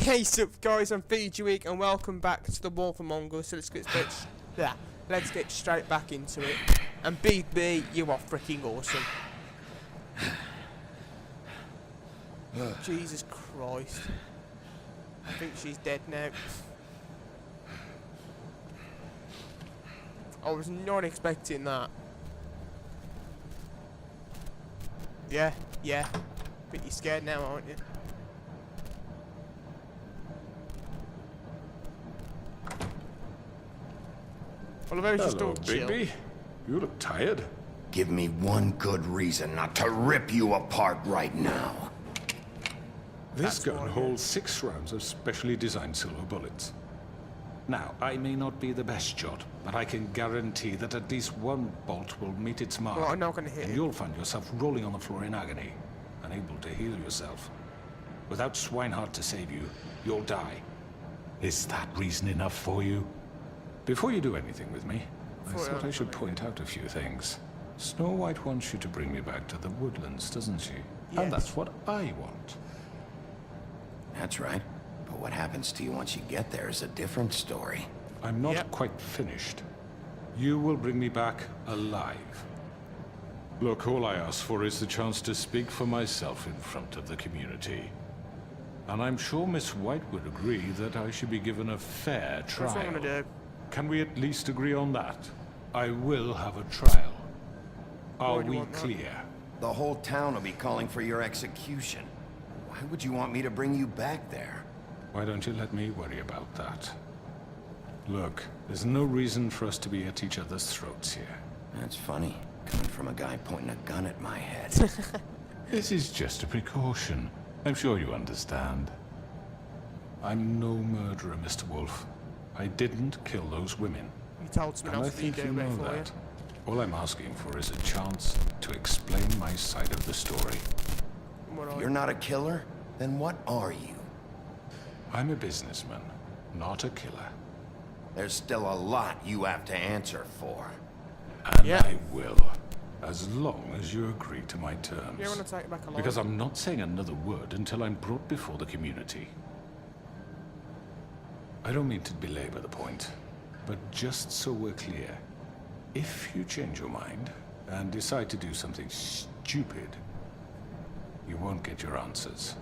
Hey sup guys, I'm Fiji and welcome back to the Wolf Among Us. So let's get straight back into it. And BB, you are freaking awesome. Jesus Christ. I think she's dead now. I was not expecting that. Yeah. But you're scared now, aren't you? Oliver, just Hello, don't chill. Bigby. You look tired. Give me one good reason not to rip you apart right now. This That's gun why, holds 6 rounds of specially designed silver bullets. Now, I may not be the best shot, but I can guarantee that at least one bolt will meet its mark. Well, I'm not gonna hit and it. you'll find yourself rolling on the floor in agony, unable to heal yourself. Without Swinehart to save you, you'll die. Is that reason enough for you? Before you do anything with me, I thought I should point out a few things. Snow White wants you to bring me back to the woodlands, doesn't she? Yes. And that's what I want. That's right. But what happens to you once you get there is a different story. I'm not Yep. quite finished. You will bring me back alive. Look, all I ask for is the chance to speak for myself in front of the community. And I'm sure Miss White would agree that I should be given a fair That's what I'm trial. gonna do. Can we at least agree on that? I will have a trial. Are Why do you we want that? clear? The whole town will be calling for your execution. Why would you want me to bring you back there? Why don't you let me worry about that? Look, there's no reason for us to be at each other's throats here. That's funny, coming from a guy pointing a gun at my head. This is just a precaution. I'm sure you understand. I'm no murderer, Mr. Wolf. I didn't kill those women. You told someone And I else that you think you do it know for that. All I'm asking for is a chance to explain my side of the story. you. What If I- you're not a killer, then what are you? I'm a businessman, not a killer. There's still a lot you have to answer for. And Yeah. I will. As long as you agree to my terms. You want to take it back alive? Because I'm not saying another word until I'm brought before the community. I don't mean to belabor the point, but just so we're clear, if you change your mind and decide to do something stupid, you won't get your answers.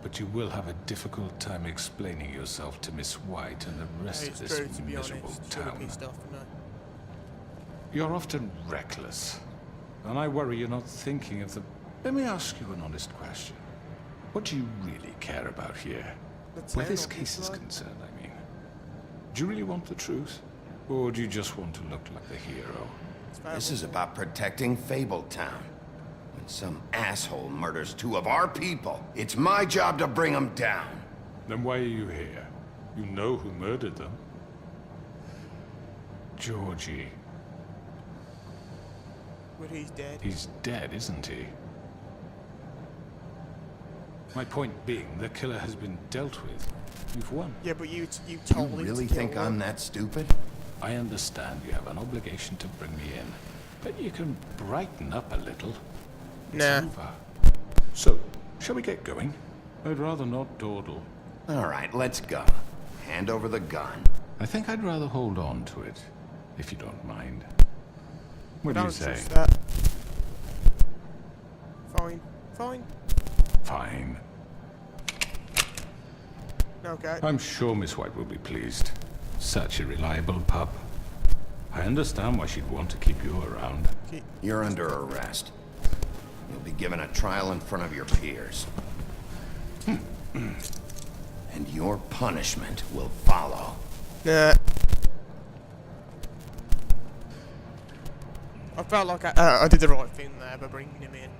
But you will have a difficult time explaining yourself to Miss White and the rest of It's this true, to be miserable honest. Should have town. pissed off, no. You're often reckless, and I worry you're not thinking of the... Let me ask you an honest question. What do you really care about here? The Where town, this case is obviously. concerned, I mean. Do you really want the truth? Or do you just want to look like the hero? It's fair, This but- is about protecting Fabletown. When some asshole murders 2 of our people, it's my job to bring them down. Then why are you here? You know who murdered them. Georgie. But he's dead. He's dead, isn't he? My point being, the killer has been dealt with. You've won. Yeah, but you You told him really to think kill I'm them. that stupid? I understand you have an obligation to bring me in, but you can brighten up a little. It's Nah. over. So, shall we get going? I'd rather not dawdle. All right, let's go. Hand over the gun. I think I'd rather hold on to it, if you don't mind. What do you Don't say? trust that. Fine. Fine. Okay. I'm sure Miss White will be pleased. Such a reliable pup. I understand why she'd want to keep you around. You're under arrest. You'll be given a trial in front of your peers. And your punishment will follow. Nah. I felt like I did the right thing there by bringing him in.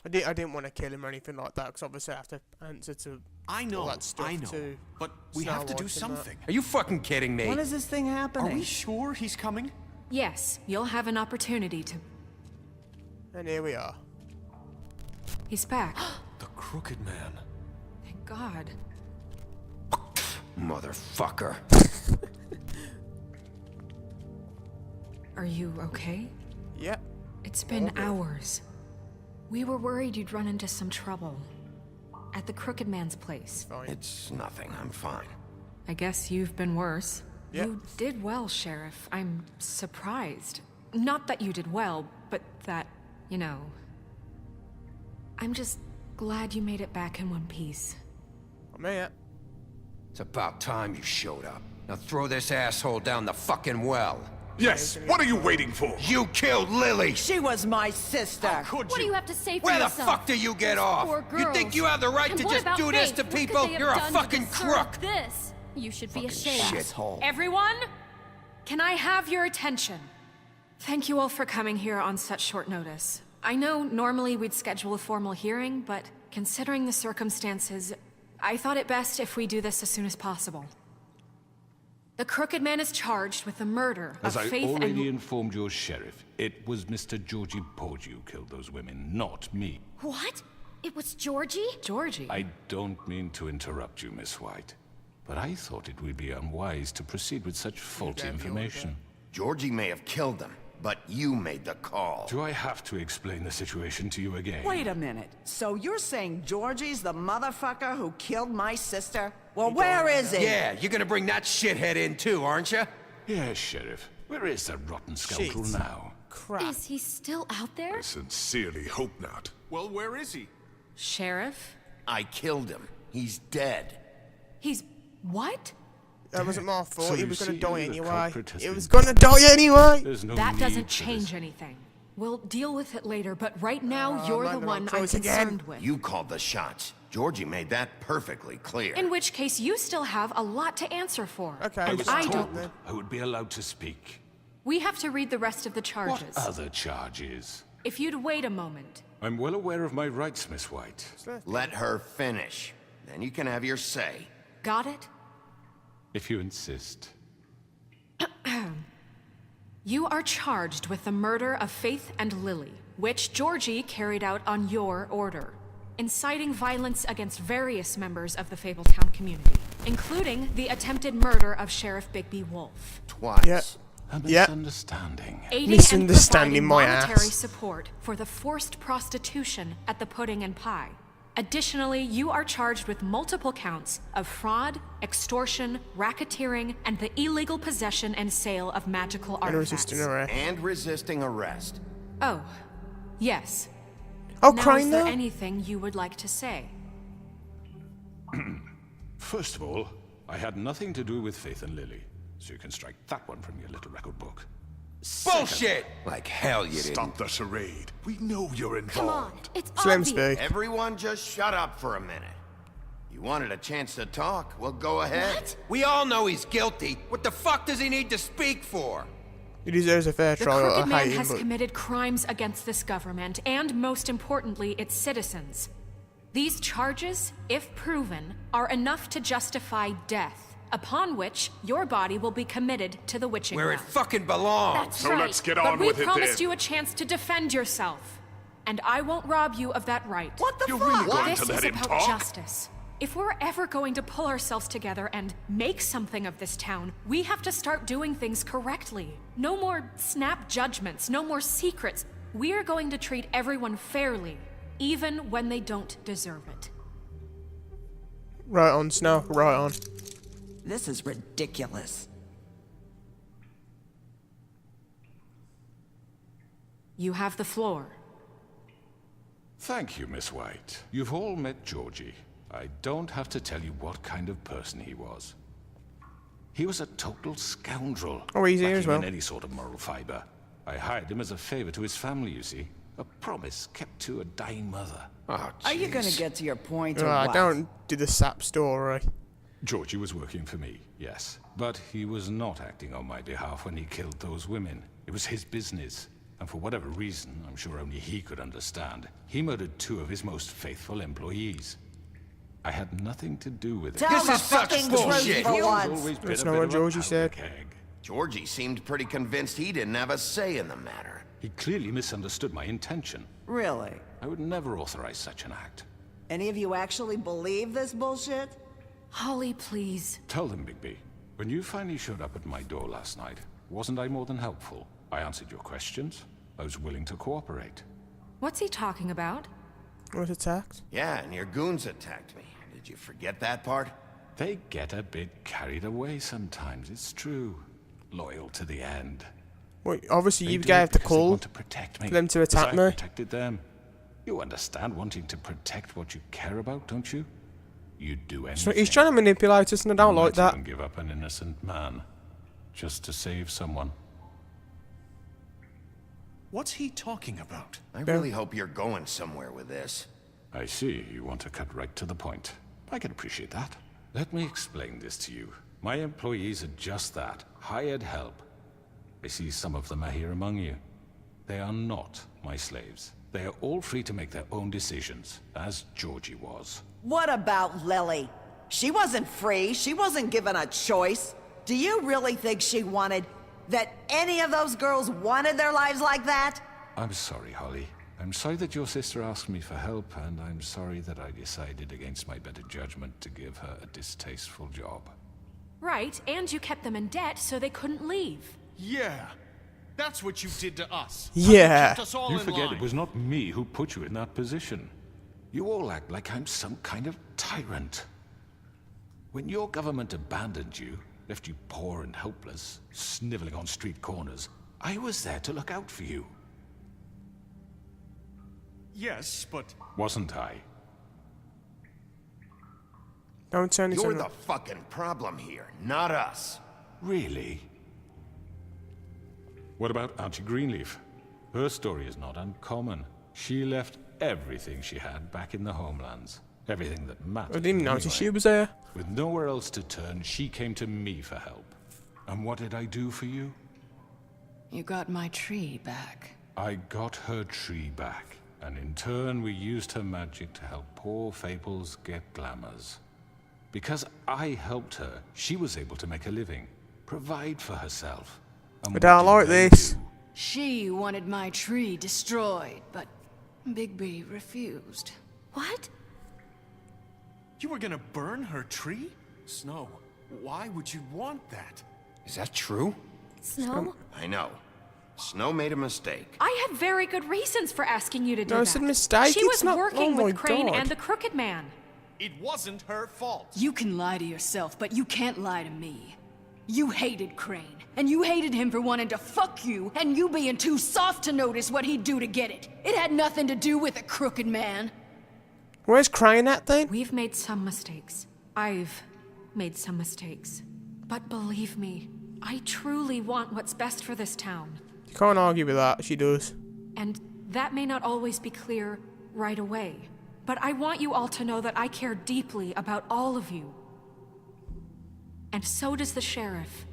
I didn't want to kill him or anything like that, because obviously I have to answer to I know, all that stuff I know. too. But we Snow have to White do and that. something. Are you fucking kidding me? When is this thing Are happening? we sure he's coming? Yes, you'll have an opportunity to... And here we are. He's back. The Crooked Man. Thank God. Motherfucker. Are you okay? Yep. It's been hours. We were worried you'd run into some trouble. At the Crooked Man's place. Fine. It's nothing. I'm fine. I guess you've been worse. Yep. You did well, Sheriff. I'm surprised. Not that you did well, but that, you know... I'm just glad you made it back in one piece. I'm here. It's about time you showed up. Now throw this asshole down the fucking well. Yes, what are you waiting for? You killed Lily! She was my sister. Could What do you? you have to say for Where the yourself? fuck do you get off? Poor You girls. think you have the right And to what just about do this Faith? to What could people? they have You're a done to fucking deserve crook! This. You should be Fucking ashamed. shithole. Everyone, can I have your attention? Thank you all for coming here on such short notice. I know normally we'd schedule a formal hearing, but considering the circumstances, I thought it best if we do this as soon as possible. The Crooked Man is charged with the murder As of I Faith already and... informed your sheriff, it was Mr. Georgie Porgy who killed those women, not me. What? It was Georgie? Georgie. I don't mean to interrupt you, Miss White, but I thought it would be unwise to proceed with such faulty information. Georgie may have killed them, but you made the call. Do I have to explain the situation to you again? Wait a minute. So you're saying Georgie's the motherfucker who killed my sister? Well, where is he? Yeah, you're gonna bring that shithead in too, aren't you? Yes, Sheriff. Where is that rotten scoundrel Shit. now? Crap. Is he still out there? I sincerely hope not. Well, where is he? Sheriff? I killed him. He's dead. He's... what? That wasn't my fault. So he you was gonna see, die the anyway. culprit has He been was gonna die anyway. There's no That need doesn't for change this. anything. We'll deal with it later, but right now you're man, the I'm one I'm close again. concerned with. You called the shots. Georgie made that perfectly clear. In which case, you still have a lot to answer for. Okay, I And was I told don't. then. I would be allowed to speak. We have to read the rest of the What charges. other charges? If you'd wait a moment. I'm well aware of my rights, Miss White. Let her finish. Then you can have your say. Got it? If you insist. You are charged with the murder of Faith and Lily, which Georgie carried out on your order, inciting violence against various members of the Fabletown community, including the attempted murder of Sheriff Bigby Wolf. Twice. Yeah. A Yep. misunderstanding. Aiding Misunderstanding and my providing monetary ass. support for the forced prostitution at the Pudding and Pie. Additionally, you are charged with multiple counts of fraud, extortion, racketeering, and the illegal possession and sale of magical And artifacts. resisting arrest. And resisting arrest. Oh, yes. Oh, Now, crying is there though. anything you would like to say? First of all, I had nothing to do with Faith and Lily, so you can strike that one from your little record book. Bullshit! Like hell you didn't. Stop the charade. We know you're Come on. involved. It's Slim obvious. speak. Everyone just shut up for a minute. You wanted a chance to talk? Well, go ahead. What? We all know he's guilty. What the fuck does he need to speak for? He deserves a fair The trial. I Crooked Man hate him, has but committed crimes against this government and, most importantly, its citizens. These charges, if proven, are enough to justify death, upon which your body will be committed to the witching Where it well. fucking belongs. That's So right. let's get But on we with it promised then. you a chance to defend yourself, and I won't rob you of that right. What the You're fuck? really going This to let is him about talk? justice. If we're ever going to pull ourselves together and make something of this town, we have to start doing things correctly. No more snap judgments, no more secrets. We're going to treat everyone fairly, even when they don't deserve it. right on, Snow. Right on. This is ridiculous. You have the floor. Thank you, Miss White. You've all met Georgie. I don't have to tell you what kind of person he was. He was a total scoundrel. Oh, he's here lacking as well. in any sort of moral fiber. I hired him as a favor to his family, you see. A promise kept to a dying mother. Oh, Are you gonna jeez. get to your point or Right, what? don't do the sap story. Georgie was working for me, yes. But he was not acting on my behalf when he killed those women. It was his business. And for whatever reason, I'm sure only he could understand, he murdered 2 of his most faithful employees. I had nothing to do with it. Tell This the is such fucking bullshit. truth for He's once. always been That's a not bit what of a Georgie powder said. keg. Georgie seemed pretty convinced he didn't have a say in the matter. He clearly misunderstood my intention. Really? I would never authorize such an act. Any of you actually believe this bullshit? Holly, please. Tell them, Bigby. When you finally showed up at my door last night, wasn't I more than helpful? I answered your questions. I was willing to cooperate. What's he talking about? I was attacked. Yeah, and your goons attacked me. Did you forget that part? They get a bit carried away sometimes, it's true. Loyal to the end. Well, obviously They you do gave it the because they call want to protect me, for them to 'cause attack I me. protected them. You understand wanting to protect what you care about, don't you? You'd do anything. So he's trying to manipulate us and I don't You like might that. even give up an innocent man, just to save someone. What's he talking about? I really hope you're going somewhere with this. I see, you want to cut right to the point. I can appreciate that. Let me explain this to you. My employees are just that, hired help. I see some of them are here among you. They are not my slaves. They are all free to make their own decisions, as Georgie was. What about Lily? She wasn't free. She wasn't given a choice. Do you really think she wanted... that any of those girls wanted their lives like that? I'm sorry, Holly. I'm sorry that your sister asked me for help, and I'm sorry that I decided against my better judgment to give her a distasteful job. Right, and you kept them in debt so they couldn't leave. Yeah. That's what you did to us. Yeah. Kept us all You in forget line. it was not me who put you in that position. You all act like I'm some kind of tyrant. When your government abandoned you, left you poor and helpless, sniveling on street corners, I was there to look out for you. Yes, but Wasn't I? Don't turn it You're on. the fucking problem here, not us. Really? What about Auntie Greenleaf? Her story is not uncommon. She left everything she had back in the homelands. Everything that mattered. I didn't notice anyway. she was there. With nowhere else to turn, she came to me for help. And what did I do for you? You got my tree back. I got her tree back. And in turn, we used her magic to help poor Fables get glamours. Because I helped her, she was able to make a living, provide for herself. And I what don't did like they this. do? She wanted my tree destroyed, but Bigby refused. What? you were gonna burn her tree? Snow, why would you want that? Is that true? Snow? I know. Snow made a mistake. I had very good reasons for asking you to do No, that. it's a mistake, She it's was not- working oh my with Crane God. and the Crooked Man. It wasn't her fault. You can lie to yourself, but you can't lie to me. You hated Crane, and you hated him for wanting to fuck you, and you being too soft to notice what he'd do to get it. It had nothing to do with a crooked man. Where's Crane at then? We've made some mistakes. I've made some mistakes. But believe me, I truly want what's best for this town. You can't argue with that. She does. And that may not always be clear right away. But I want you all to know that I care deeply about all of you. And so does the sheriff.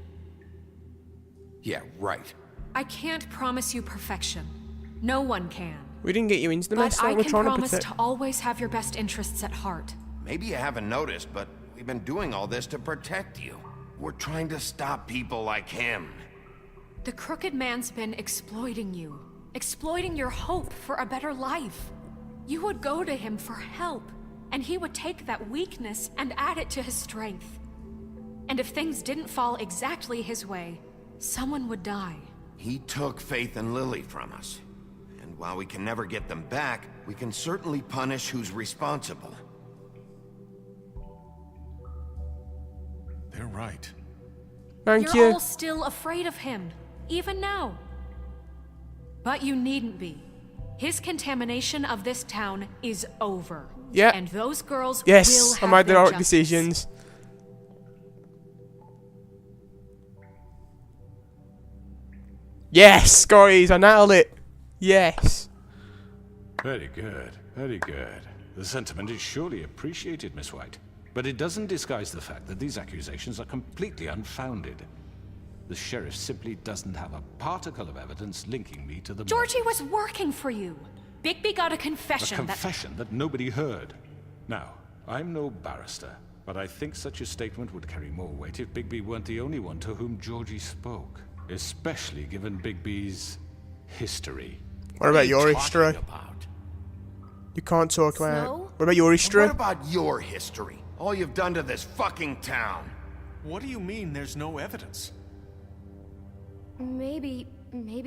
Yeah, right. I can't promise you perfection. No one can. We didn't get you into the mess But that I we're can trying to promise protect. to always have your best interests at heart. Maybe you haven't noticed, but we've been doing all this to protect you. We're trying to stop people like him. The Crooked Man's been exploiting you. Exploiting your hope for a better life. You would go to him for help, and he would take that weakness and add it to his strength. And if things didn't fall exactly his way, someone would die. He took Faith and Lily from us. And while we can never get them back, we can certainly punish who's responsible. They're right. Thank You're you. all still afraid of him, even now. But you needn't be. His contamination of this town is over. Yeah. And those girls will Yes, I have made the their right justice. decisions. Yes, guys, I nailed it. Yes. Very good, very good. The sentiment is surely appreciated, Miss White. But it doesn't disguise the fact that these accusations are completely unfounded. The sheriff simply doesn't have a particle of evidence linking me to the Georgie murders. was working for you. Bigby got a A confession that... confession that nobody heard. Now, I'm no barrister, but I think such a statement would carry more weight if Bigby weren't the only one to whom Georgie spoke. Especially given Bigby's history. What about your Talking history? about? You can't talk about it. Snow? What about your history? What about your history? All you've done to this fucking town. What do you mean there's no evidence? Maybe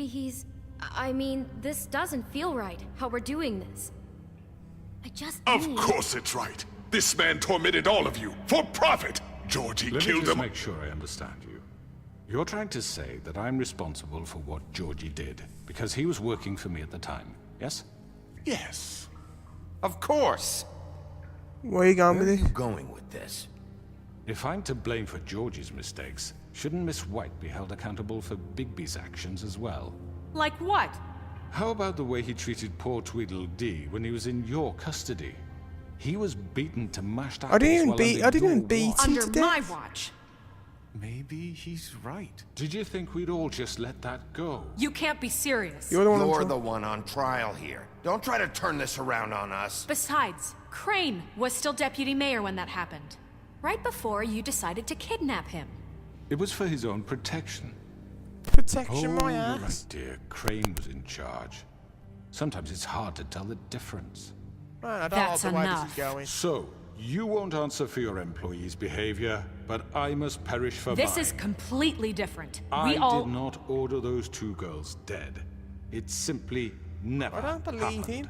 he's... I mean, this doesn't feel right, how we're doing this. I just Of need... course it's right. This man tormented all of you for profit. Georgie Let me killed just him. make sure I understand you. You're trying to say that I'm responsible for what Georgie did because he was working for me at the time, yes? Yes. Of course. Where are you going Where are with you this? going with this? If I'm to blame for Georgie's mistakes, shouldn't Miss White be held accountable for Bigby's actions as well? Like what? How about the way he treated poor Tweedledee when he was in your custody? He was beaten to mashed apples I didn't even while beat. under I didn't even your beat watch. him Under to my death. watch. Maybe he's right. Did you think we'd all just let that go? You can't be serious. You're the one. You're I'm the one on trial here. Don't try to turn this around on us. Besides, Crane was still deputy mayor when that happened. Right before you decided to kidnap him. It was for his own protection. protection my ass. Right, dear. Crane was in charge. Sometimes it's hard to tell the difference. Man, I don't That's like the way this enough. is going. So, you won't answer for your employees' behavior, but I must perish for This mine. is completely different. I We all... did not order those two girls dead. It simply never I don't believe happened. him.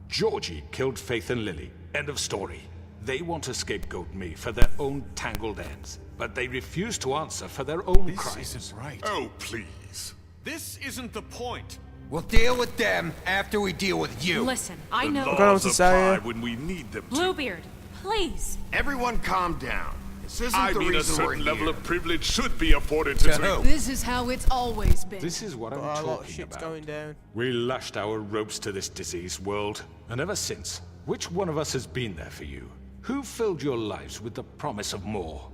Georgie killed Faith and Lily. End of story. They want to scapegoat me for their own tangled ends, but they refuse to answer for their own This crimes. isn't right. Oh, please. This isn't the point. We'll deal with them after we deal with you. Listen, I The know... gonna have laws to say, apply when we need them to. Bluebeard, please. Everyone calm down. This isn't I the mean, a reason we're certain level here. of privilege should be afforded to To who? This is how it's always been. This is what I'm A lot of talking shit's about. going down. We lashed our ropes to this diseased world, and ever since, which one of us has been there for you? Who filled your lives with the promise of more?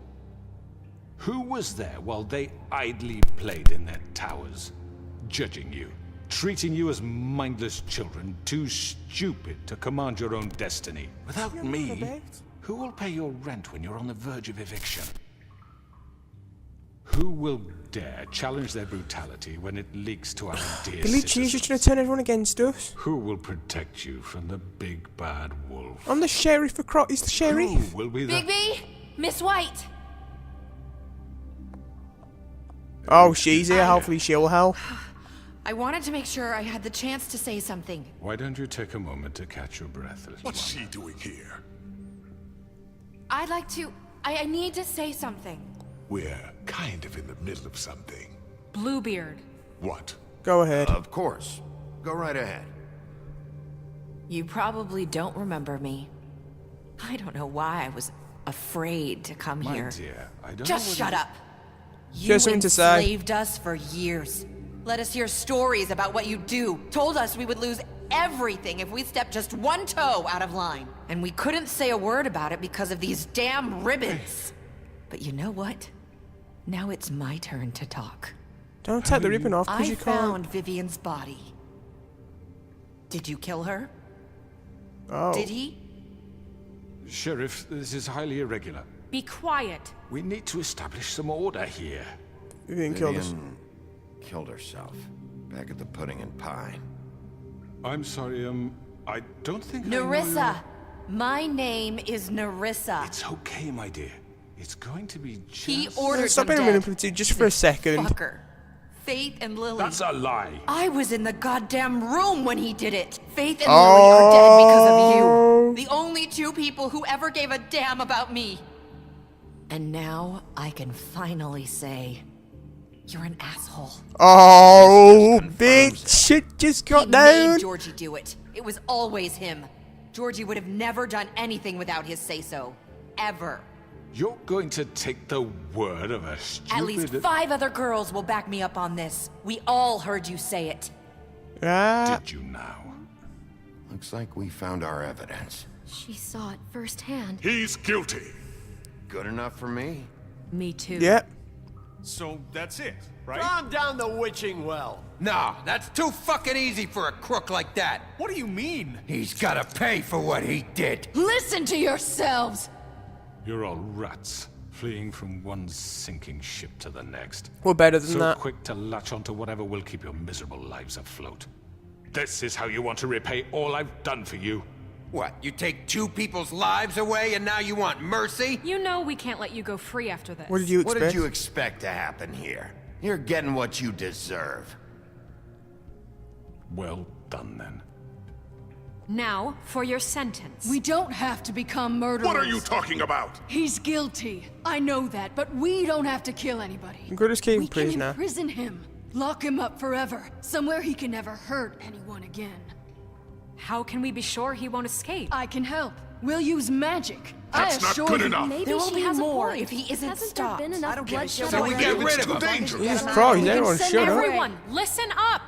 Who was there while they idly played in their towers, judging you, treating you as mindless children, too stupid to command your own destiny? Without You're not me, about. who will pay your rent when you're on the verge of eviction? Who will dare challenge their brutality when it leaks to our dear Literally, he's citizens? just trying to turn everyone against us. Who will protect you from the big bad wolf? I'm the sheriff for He's the sheriff. Who will be the... Bigby! Miss White! Oh, she's here. Hopefully she'll help. I wanted to make sure I had the chance to say something. Why don't you take a moment to catch your breath, little What's one? she doing here? I'd like to... I need to say something. We're kind of in the middle of something. Bluebeard. What? Go ahead. Of course. Go right ahead. You probably don't remember me. I don't know why I was afraid to come My here. dear, I don't Just know shut whether- up. You Just something to say. enslaved us for years. Let us hear stories about what you do. Told us we would lose everything if we stepped just one toe out of line. And we couldn't say a word about it because of these damn ribbons. But you know what? Now it's my turn to talk. Don't take the ribbon off because I you can't. found Vivian's body. Did you kill her? Oh. Did he? Sheriff, this is highly irregular. Be quiet. We need to establish some order here. Vivian killed us. Vivian killed herself. Back at the Pudding and Pie. I'm sorry, I don't think I know Nerissa. My name is Nerissa. It's okay, my dear. It's going to be just... He ordered Stop them being dead. manipulative just for a second. Fucker. Faith and Lily. That's a lie. I was in the goddamn room when he did it. Faith and Lily are dead because of you. The only two people who ever gave a damn about me. And now I can finally say, you're an asshole. Oh, bitch, shit just got He down. made Georgie do it. It was always him. Georgie would have never done anything without his say-so. Ever. You're going to take the word of a stupid... At least 5 other girls will back me up on this. We all heard you say it. Ah, Did you now? Looks like we found our evidence. She saw it firsthand. He's guilty. Good enough for me. Me too. yep. So that's it, right? Calm down the witching well. No, that's too fucking easy for a crook like that. What do you mean? He's gotta pay for what he did. Listen to yourselves! You're all rats, fleeing from one sinking ship to the next. We're better than So that. quick to latch onto whatever will keep your miserable lives afloat. This is how you want to repay all I've done for you. What, you take 2 people's lives away and now you want mercy? You know we can't let you go free after this. What did you What expect? did you expect to happen here? You're getting what you deserve. Well done, then. Now, for your sentence. We don't have to become murderers. What are you talking about? He's guilty. I know that, but we don't have to kill anybody. You could just keep him We can prisoner. imprison him. Lock him up forever. Somewhere he can never hurt anyone again. How can we be sure he won't escape? I can help. We'll use magic. That's I not assure good you. enough. Maybe There will she be has more a point. if he isn't Hasn't stopped. there been I enough don't get it. bloodshed So we already? get rid It's of him. too dangerous. Jesus Christ, can everyone send shut up. Everyone, listen up!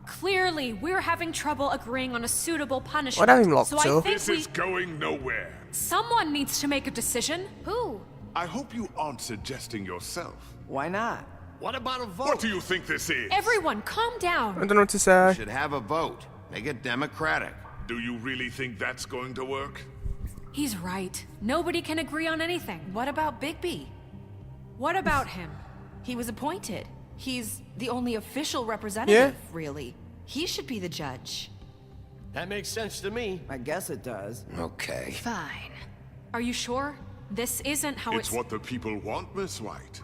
Clearly, we're having trouble agreeing on a suitable punishment. Why don't you lock so I up? think This is going nowhere. someone needs to make a decision. Who? I hope you aren't suggesting yourself. Why not? What about a vote? What do you think this is? Everyone, calm I down. don't know what to say. Should have a vote. Make it democratic. Do you really think that's going to work? He's right. Nobody can agree on anything. What about Bigby? What about him? He was appointed. He's the only official representative, Yeah. really. He should be the judge. That makes sense to me. I guess it does. Okay. Fine. Are you sure? This isn't how It's what the people want, Miss White.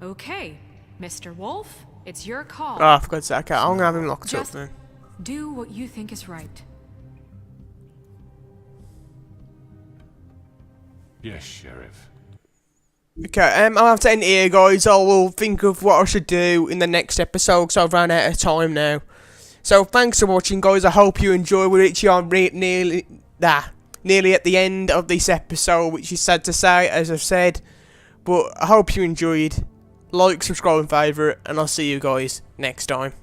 Okay, Mr. Wolf, it's your call. Oh, for God's sake, I'm gonna have him locked Just up then. do what you think is right. Yes, Sheriff. Okay, I'll have to end here, guys. I will think of what I should do in the next episode, because I've run out of time now. So, thanks for watching, guys. I hope you enjoyed. We're reaching on nearly at the end of this episode, which is sad to say, as I've said. But I hope you enjoyed. Like, subscribe, and favourite, and I'll see you guys next time.